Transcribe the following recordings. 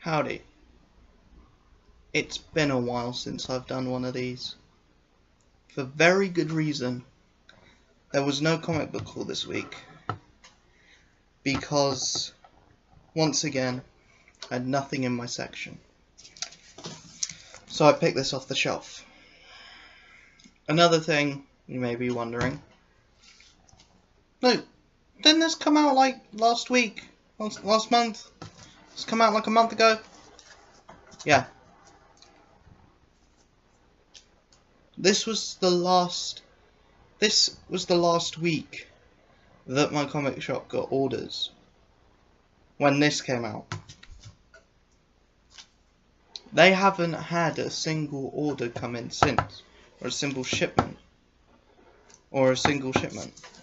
Howdy. It's been a while since I've done one of these. For very good reason. There was no comic book haul this week. Because, once again, I had nothing in my section. So I picked this off the shelf. Another thing you may be wondering. No, didn't this come out like last week? Last month? It's come out like a month ago? Yeah. This was the last week that my comic shop got orders. When this came out. They haven't had a single order come in since. Or a single shipment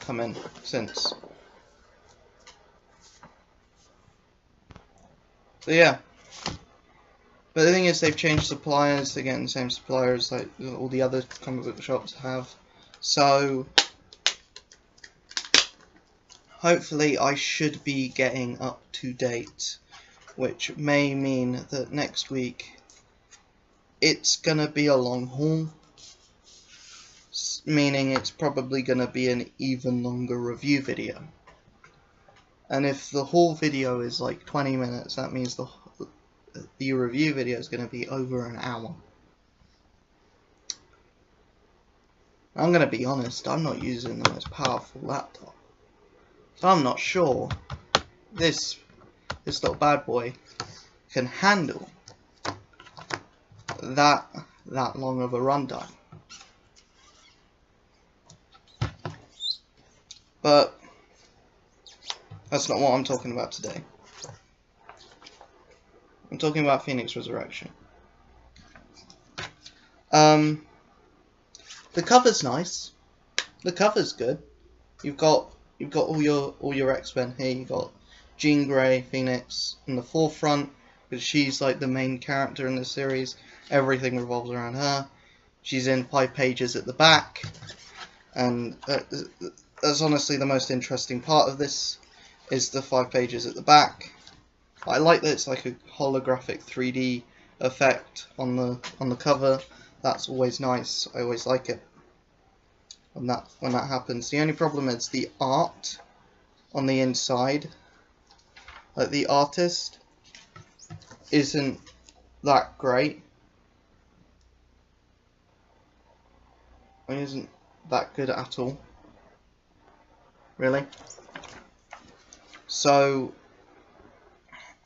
come in since. So yeah. But the thing is, they've changed suppliers. They're getting the same suppliers like all the other comic book shops have. So hopefully I should be getting up to date, which may mean that next week it's gonna be a long haul, meaning it's probably gonna be an even longer review video. And if the haul video is like 20 minutes, that means the review video is going to be over an hour. I'm going to be honest, I'm not using the most powerful laptop. So I'm not sure this little bad boy can handle that long of a runtime. But that's not what I'm talking about today. I'm talking about Phoenix Resurrection. The cover's nice. The cover's good. You've got all your X-Men here. You've got Jean Grey, Phoenix in the forefront, because she's like the main character in the series. Everything revolves around her. She's in 5 pages at the back, and that's honestly the most interesting part of this, is the 5 pages at the back. I like that it's like a holographic 3D effect on the cover. That's always nice. I always like it when that happens. The only problem is the art on the inside. Like, the artist isn't that great. It isn't that good at all. Really. So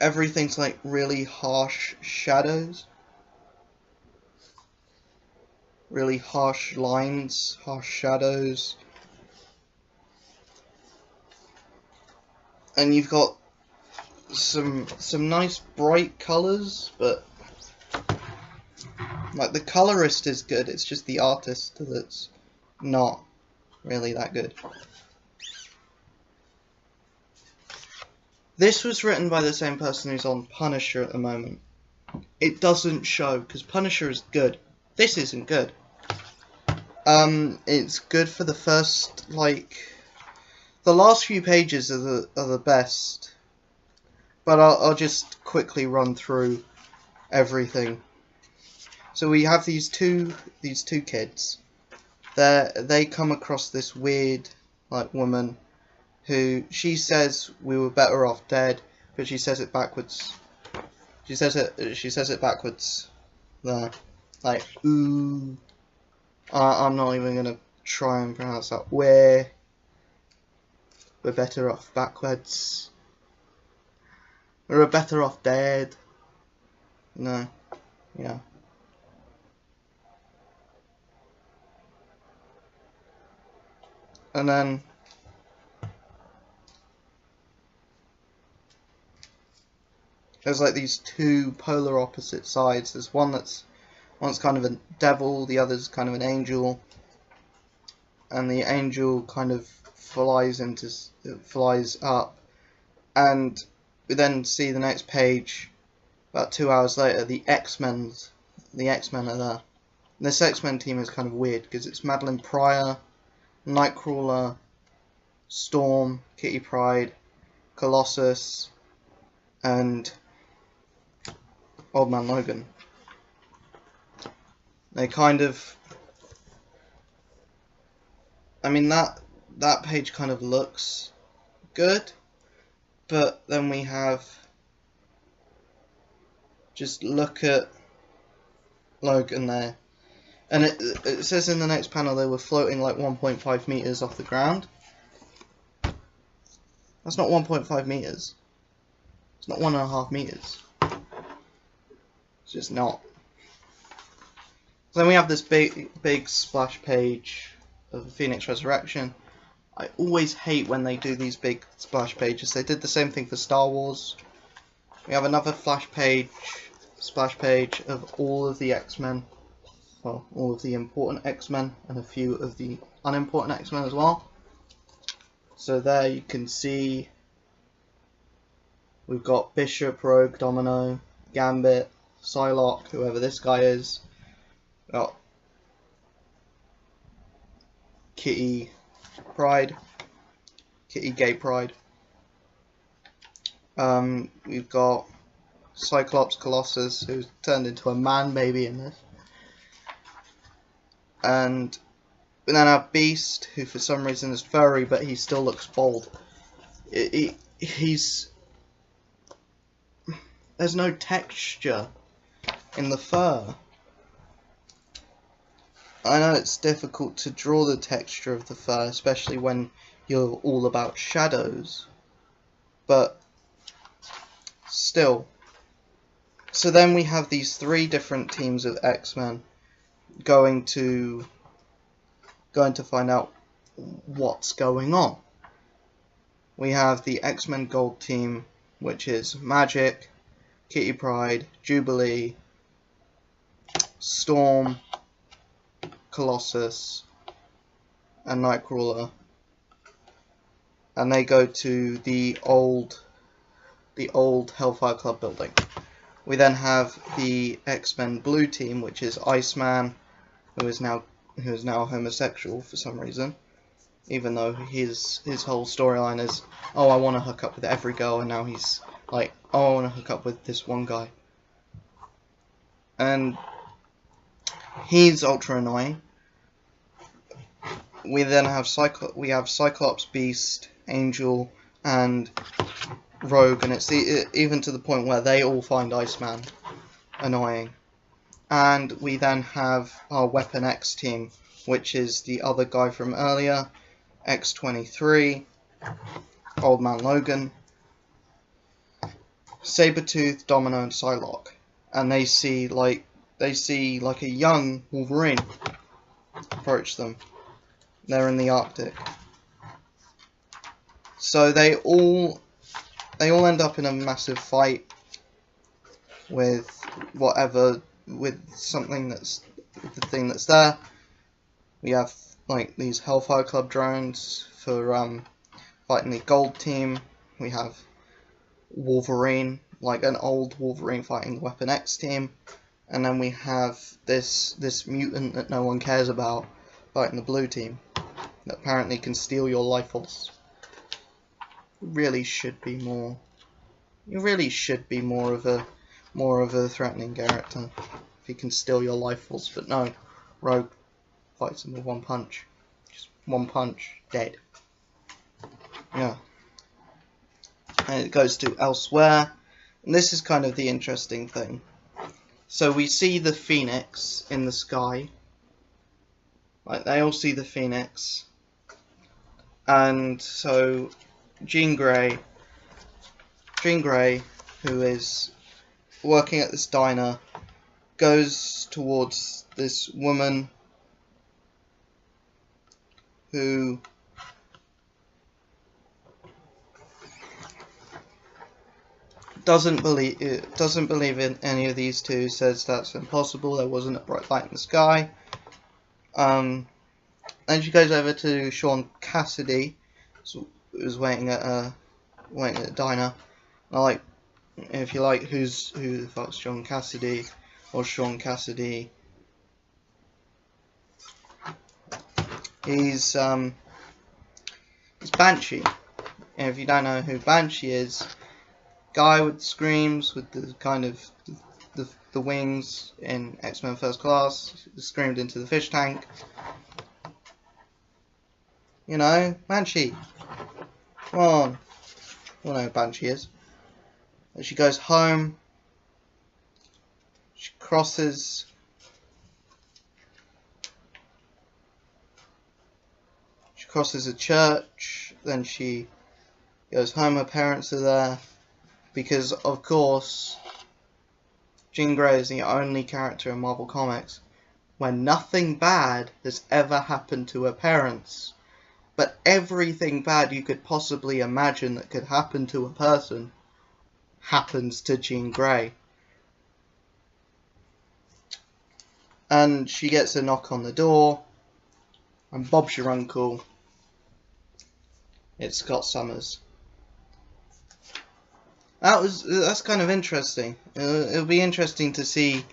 everything's like really harsh shadows, really harsh lines, harsh shadows, and you've got some nice bright colours, but like the colorist is good, it's just the artist that's not really that good. This was written by the same person who's on Punisher at the moment. It doesn't show, because Punisher is good. This isn't good. It's good for the first, like, the last few pages are the best. But I'll just quickly run through everything. So we have these two kids. They come across this weird, like, woman who, she says we were better off dead, but she says it backwards. She says it backwards. There, like, ooh. I'm not even gonna try and pronounce that. We're better off backwards. We're better off dead. No, yeah. And then there's like these two polar opposite sides. There's one's kind of a devil, the other's kind of an angel, and the angel kind of flies up, and we then see the next page. About 2 hours later, the X-Men are there. And this X-Men team is kind of weird because it's Madeline Pryor, Nightcrawler, Storm, Kitty Pryde, Colossus, and Old Man Logan. They kind of, I mean, that page kind of looks good, but then we have, just look at Logan there, and it says in the next panel they were floating like 1.5 meters off the ground. That's not 1.5 meters. It's not 1.5 meters. It's just not. Then we have this big splash page of Phoenix Resurrection. I always hate when they do these big splash pages. They did the same thing for Star Wars. We have another splash page of all of the X-Men. Well, all of the important X-Men and a few of the unimportant X-Men as well. So there you can see we've got Bishop, Rogue, Domino, Gambit, Psylocke, whoever this guy is. We've got Kitty Pryde, Kitty Gay Pryde. We've got Cyclops Colossus, who's turned into a man baby in this. And we then have Beast, who for some reason is furry, but he still looks bald. He's... There's no texture in the fur. I know it's difficult to draw the texture of the fur, especially when you're all about shadows. But still. So then we have these three different teams of X-Men going to find out what's going on. We have the X-Men Gold team, which is Magik, Kitty Pryde, Jubilee, Storm, Colossus, and Nightcrawler, and they go to the old Hellfire Club building. We then have the X-Men Blue team, which is Iceman, who is now homosexual for some reason, even though his whole storyline is, oh, I want to hook up with every girl, and now he's like, oh, I want to hook up with this one guy, and he's ultra annoying. We then have Cyclops, Beast, Angel, and Rogue, and it's even to the point where they all find Iceman annoying. And we then have our Weapon X team, which is the other guy from earlier, X-23, Old Man Logan, Sabretooth, Domino, and Psylocke. And they see like a young Wolverine approach them. They're in the Arctic. So they all end up in a massive fight with something that's the thing that's there. We have like these Hellfire Club drones for fighting the Gold team. We have Wolverine, like an old Wolverine fighting the Weapon X team, and then we have this mutant that no one cares about fighting the Blue team that apparently can steal your life force. You really should be more of a threatening character if he can steal your life force, but no, Rogue fights him with one punch. Just one punch, dead. Yeah. And it goes to Elsewhere, and this is kind of the interesting thing. So we see the Phoenix in the sky. Like, they all see the Phoenix. And so Jean Grey, who is working at this diner, goes towards this woman who doesn't believe in any of these two, says that's impossible, there wasn't a bright light in the sky. And she goes over to Sean Cassidy, who's waiting at a diner. And if you like, who the fuck's Sean Cassidy? Or Sean Cassidy? He's Banshee. And if you don't know who Banshee is, guy with screams, with the kind of the wings in X-Men First Class, screamed into the fish tank. You know, Banshee. Come on. You know who Banshee is. And she goes home. She crosses. She crosses a church. Then she goes home. Her parents are there. Because, of course, Jean Grey is the only character in Marvel Comics where nothing bad has ever happened to her parents. But everything bad you could possibly imagine that could happen to a person happens to Jean Grey. And she gets a knock on the door, and Bob's your uncle. It's Scott Summers. That's kind of interesting. It'll be interesting to see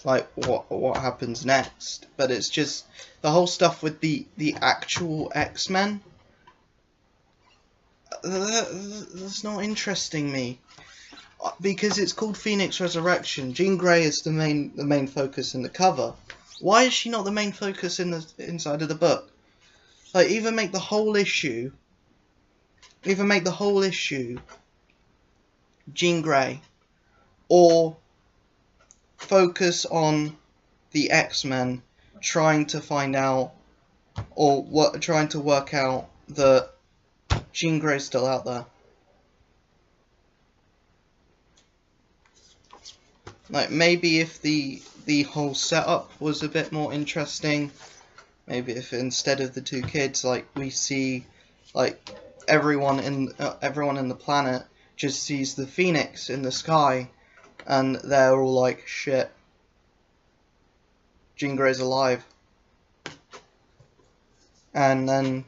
like what happens next. But it's just the whole stuff with the actual X-Men. That's not interesting me, because it's called Phoenix Resurrection. Jean Grey is the main focus in the cover. Why is she not the main focus in the inside of the book? Like, either make the whole issue Jean Grey, or focus on the X-Men trying to find out, or trying to work out that Jean Grey's still out there. Like, maybe if the whole setup was a bit more interesting, maybe if instead of the two kids, like, we see like everyone in the planet just sees the Phoenix in the sky, and they're all like, shit, Jean Grey's alive. And then,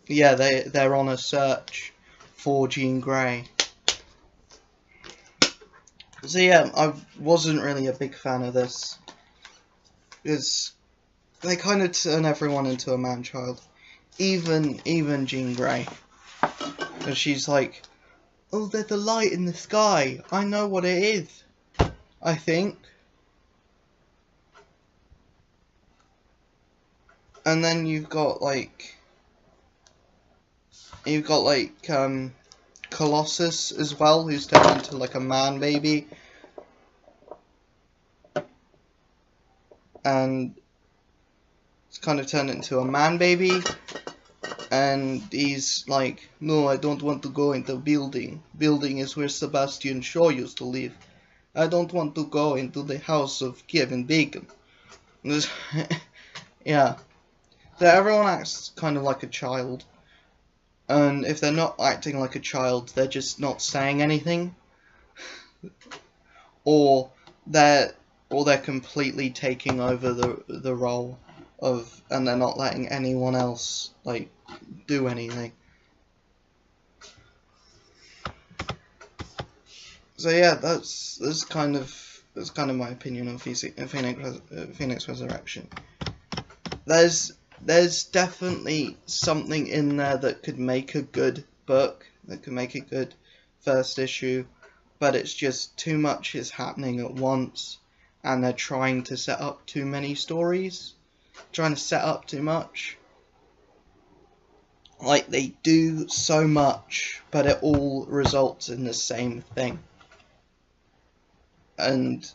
yeah, they're on a search for Jean Grey. So yeah, I wasn't really a big fan of this, because they kind of turn everyone into a man-child, even Jean Grey. And she's like, oh, there's a light in the sky, I know what it is, I think. And then you've got Colossus as well, who's turned into like a man baby. And it's kind of turned into a man baby. And he's like, no, I don't want to go into building. Building is where Sebastian Shaw used to live. I don't want to go into the house of Kevin Bacon. Yeah. So everyone acts kind of like a child. And if they're not acting like a child, they're just not saying anything. or they're completely taking over the role of, and they're not letting anyone else like do anything. So yeah, that's kind of my opinion on Phoenix Resurrection. There's definitely something in there that could make a good book, that could make a good first issue, but it's just too much is happening at once, and they're trying to set up too many stories, trying to set up too much. Like, they do so much, but it all results in the same thing. And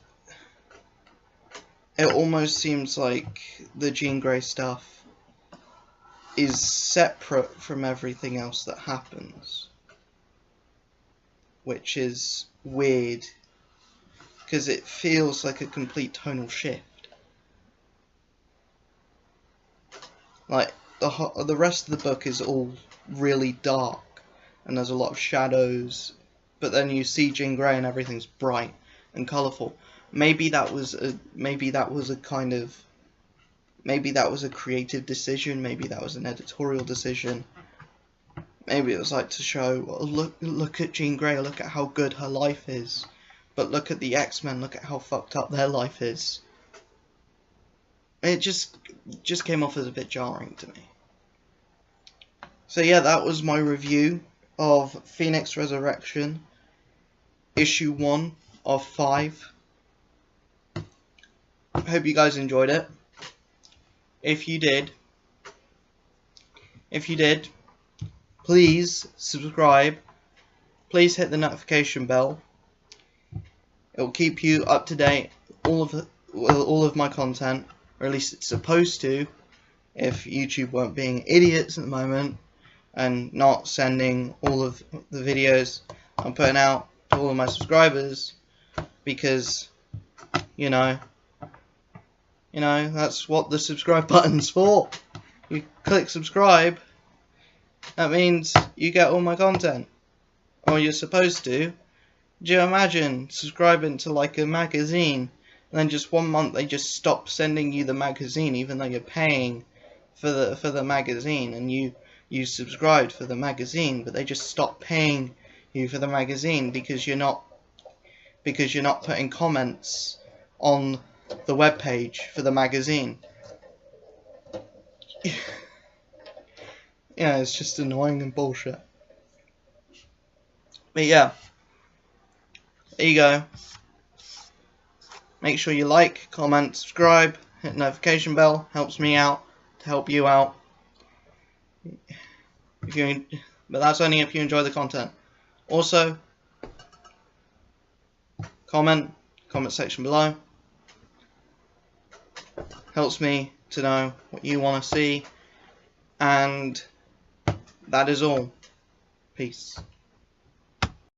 it almost seems like the Jean Grey stuff is separate from everything else that happens, which is weird, because it feels like a complete tonal shift. Like, the rest of the book is all really dark, and there's a lot of shadows, but then you see Jean Grey and everything's bright and colourful. Maybe that was a creative decision, maybe that was an editorial decision. Maybe it was like to show, well, look at Jean Grey, look at how good her life is. But look at the X-Men, look at how fucked up their life is. It just came off as a bit jarring to me. So yeah, that was my review of Phoenix Resurrection, issue 1 of 5. hope you guys enjoyed it. If you did, please subscribe. Please hit the notification bell. It will keep you up to date all of my content, or at least it's supposed to, if YouTube weren't being idiots at the moment and not sending all of the videos I'm putting out to all of my subscribers, because you know that's what the subscribe button's for. You click subscribe, that means you get all my content, or you're supposed to. Do you imagine subscribing to like a magazine and then just 1 month they just stop sending you the magazine, even though you're paying for the magazine and you subscribed for the magazine, but they just stop paying you for the magazine because you're not putting comments on the web page for the magazine. Yeah, it's just annoying and bullshit. But yeah, there you go. Make sure you like, comment, subscribe, hit the notification bell. Helps me out to help you out. But that's only if you enjoy the content. Also, comment section below. Helps me to know what you want to see. And that is all. Peace.